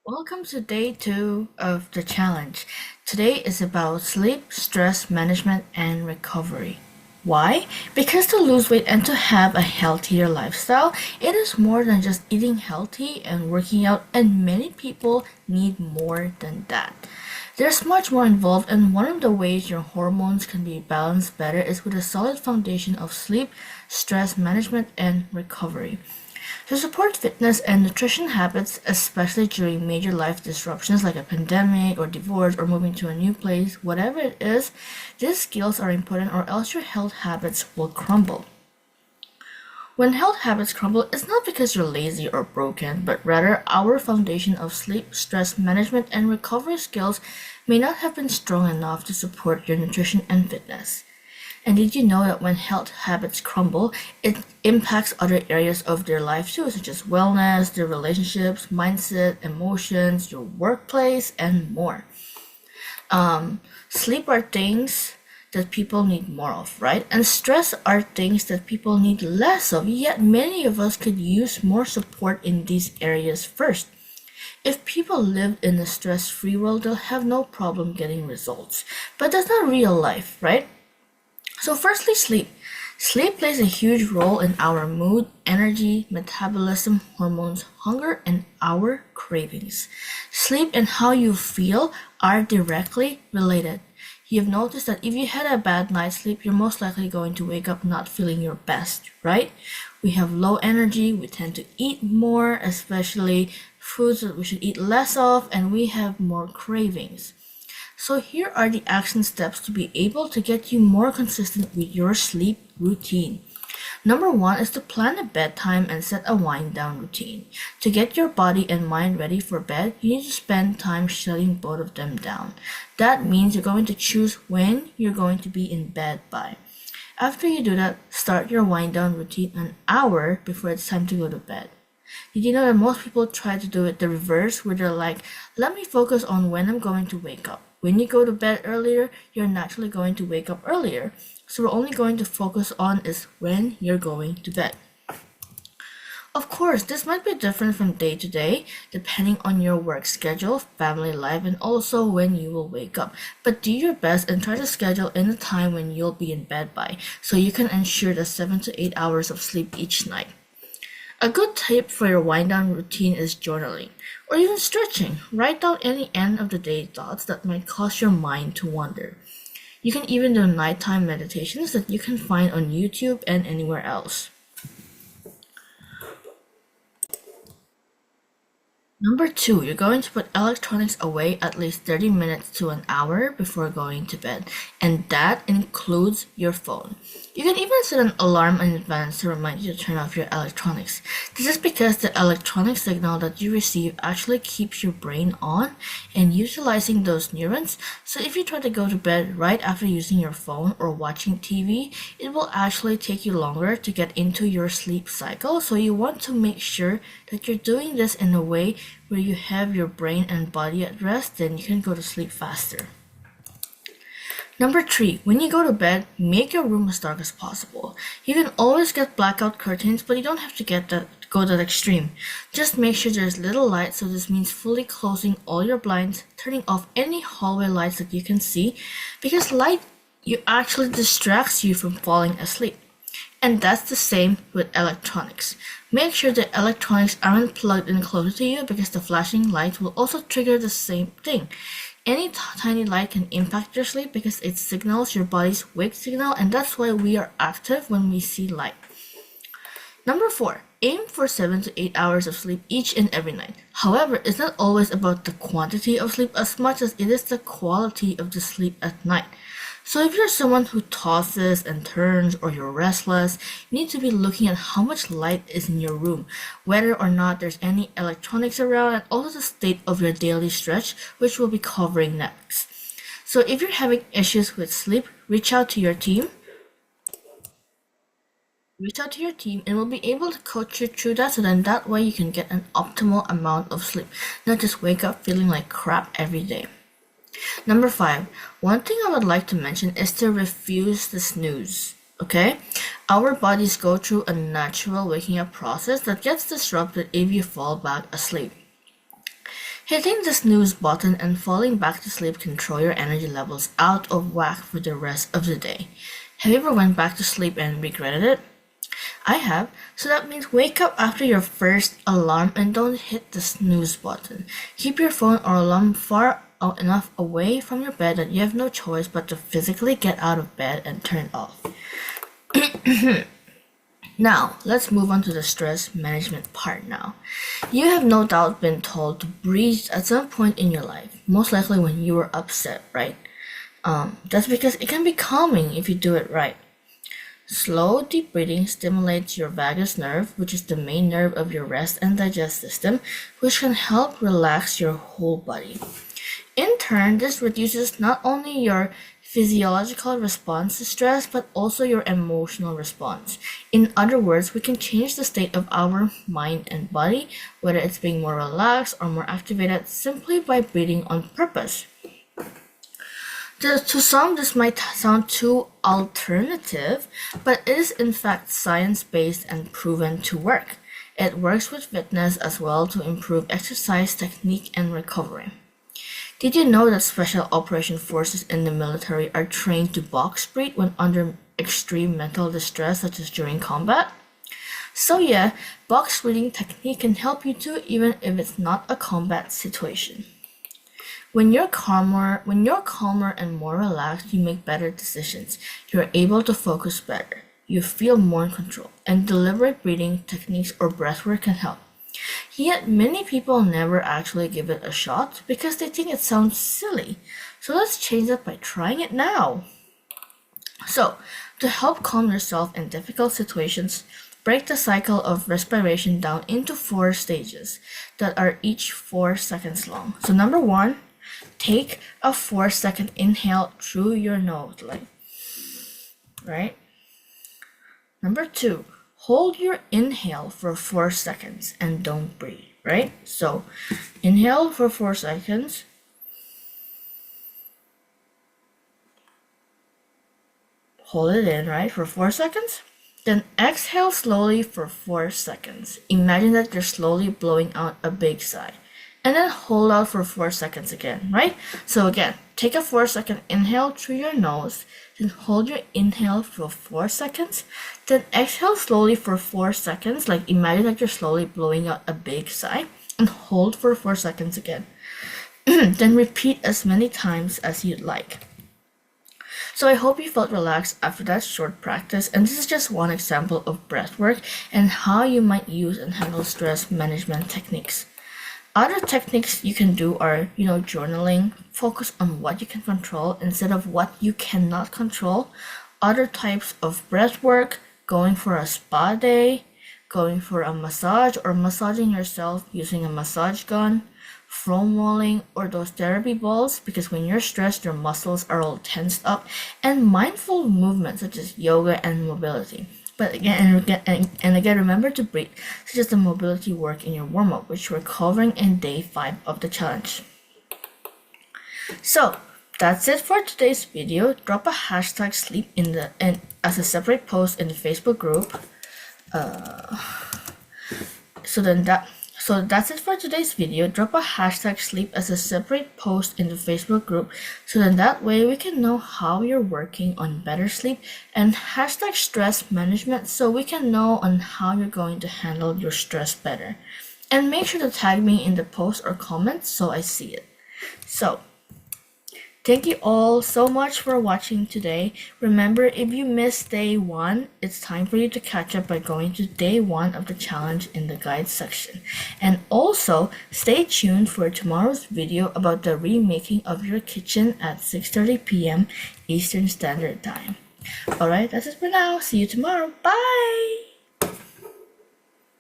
Welcome to day 2 of the challenge. Today is about sleep, stress management, and recovery. Why? Because to lose weight and to have a healthier lifestyle, it is more than just eating healthy and working out, and many people need more than that. There's much more involved, and one of the ways your hormones can be balanced better is with a solid foundation of sleep, stress management, and recovery. To support fitness and nutrition habits, especially during major life disruptions like a pandemic or divorce or moving to a new place, whatever it is, these skills are important or else your health habits will crumble. When health habits crumble, it's not because you're lazy or broken, but rather our foundation of sleep, stress management, and recovery skills may not have been strong enough to support your nutrition and fitness. And did you know that when health habits crumble, it impacts other areas of their life too, such as wellness, their relationships, mindset, emotions, your workplace, and more? Sleep are things that people need more of, right? And stress are things that people need less of, yet many of us could use more support in these areas first. If people lived in a stress-free world, they'll have no problem getting results. But that's not real life, right? So firstly, sleep. Sleep plays a huge role in our mood, energy, metabolism, hormones, hunger, and our cravings. Sleep and how you feel are directly related. You've noticed that if you had a bad night's sleep, you're most likely going to wake up not feeling your best, right? We have low energy, we tend to eat more, especially foods that we should eat less of, and we have more cravings. So here are the action steps to be able to get you more consistent with your sleep routine. Number one is to plan a bedtime and set a wind down routine. To get your body and mind ready for bed, you need to spend time shutting both of them down. That means you're going to choose when you're going to be in bed by. After you do that, start your wind down routine an hour before it's time to go to bed. Did you know that most people try to do it the reverse, where they're like, let me focus on when I'm going to wake up. When you go to bed earlier, you're naturally going to wake up earlier. So we're only going to focus on is when you're going to bed. Of course, this might be different from day to day, depending on your work schedule, family life, and also when you will wake up. But do your best and try to schedule in the time when you'll be in bed by, so you can ensure the 7 to 8 hours of sleep each night. A good tip for your wind down routine is journaling or even stretching. Write down any end of the day thoughts that might cause your mind to wander. You can even do nighttime meditations that you can find on YouTube and anywhere else. Number two, you're going to put electronics away at least 30 minutes to an hour before going to bed, and that includes your phone. You can even set an alarm in advance to remind you to turn off your electronics. This is because the electronic signal that you receive actually keeps your brain on and utilizing those neurons. So if you try to go to bed right after using your phone or watching TV, it will actually take you longer to get into your sleep cycle. So you want to make sure that you're doing this in a way where you have your brain and body at rest, then you can go to sleep faster. Number three, when you go to bed, make your room as dark as possible. You can always get blackout curtains, but you don't have to go that extreme. Just make sure there's little light, so this means fully closing all your blinds, turning off any hallway lights that you can see, because light you actually distracts you from falling asleep. And that's the same with electronics. Make sure the electronics aren't plugged in closer to you because the flashing light will also trigger the same thing. Any tiny light can impact your sleep because it signals your body's wake signal, and that's why we are active when we see light. Number four, aim for 7 to 8 hours of sleep each and every night. However, it's not always about the quantity of sleep as much as it is the quality of the sleep at night. So if you're someone who tosses and turns or you're restless, you need to be looking at how much light is in your room, whether or not there's any electronics around, and also the state of your daily stretch, which we'll be covering next. So if you're having issues with sleep, reach out to your team. Reach out to your team and we'll be able to coach you through that, so then that way you can get an optimal amount of sleep, not just wake up feeling like crap every day. Number five, one thing I would like to mention is to refuse the snooze. Okay? Our bodies go through a natural waking up process that gets disrupted if you fall back asleep. Hitting the snooze button and falling back to sleep can throw your energy levels out of whack for the rest of the day. Have you ever went back to sleep and regretted it? I have, so that means wake up after your first alarm and don't hit the snooze button. Keep your phone or alarm far enough away from your bed that you have no choice but to physically get out of bed and turn it off. Now, let's move on to the stress management part now. You have no doubt been told to breathe at some point in your life, most likely when you were upset, right? That's because it can be calming if you do it right. Slow, deep breathing stimulates your vagus nerve, which is the main nerve of your rest and digest system, which can help relax your whole body. In turn, this reduces not only your physiological response to stress, but also your emotional response. In other words, we can change the state of our mind and body, whether it's being more relaxed or more activated, simply by breathing on purpose. To some, this might sound too alternative, but it is in fact science-based and proven to work. It works with fitness as well to improve exercise technique and recovery. Did you know that special operation forces in the military are trained to box breathe when under extreme mental distress, such as during combat? So yeah, box breathing technique can help you too, even if it's not a combat situation. When you're calmer and more relaxed, you make better decisions. You're able to focus better. You feel more in control, and deliberate breathing techniques or breathwork can help. Yet many people never actually give it a shot because they think it sounds silly. So let's change that by trying it now. So, to help calm yourself in difficult situations, break the cycle of respiration down into 4 stages that are each 4 seconds long. So number 1, take a 4-second inhale through your nose, right? Number 2, hold your inhale for 4 seconds and don't breathe, right? So inhale for 4 seconds. Hold it in, right, for 4 seconds. Then exhale slowly for 4 seconds. Imagine that you're slowly blowing out a big sigh. And then hold out for 4 seconds again, right? So again, take a 4-second inhale through your nose, then hold your inhale for 4 seconds, then exhale slowly for 4 seconds, like imagine that you're slowly blowing out a big sigh, and hold for 4 seconds again. Then repeat as many times as you'd like. So I hope you felt relaxed after that short practice, and this is just one example of breathwork and how you might use and handle stress management techniques. Other techniques you can do are, journaling, focus on what you can control instead of what you cannot control. Other types of breath work, going for a spa day, going for a massage or massaging yourself using a massage gun, foam rolling or those therapy balls, because when you're stressed your muscles are all tensed up, and mindful movements such as yoga and mobility. But again, remember to breathe, such as the mobility work in your warm-up, which we're covering in day 5 of the challenge. So that's it for today's video. Drop a hashtag sleep as a separate post in the Facebook group. So that's it for today's video. Drop a hashtag sleep as a separate post in the Facebook group, so then that way we can know how you're working on better sleep, and hashtag stress management so we can know on how you're going to handle your stress better. And make sure to tag me in the post or comments so I see it. So thank you all so much for watching today. Remember, if you missed day 1, it's time for you to catch up by going to day 1 of the challenge in the guide section. And also, stay tuned for tomorrow's video about the remaking of your kitchen at 6:30 p.m. Eastern Standard Time. Alright, that's it for now. See you tomorrow. Bye!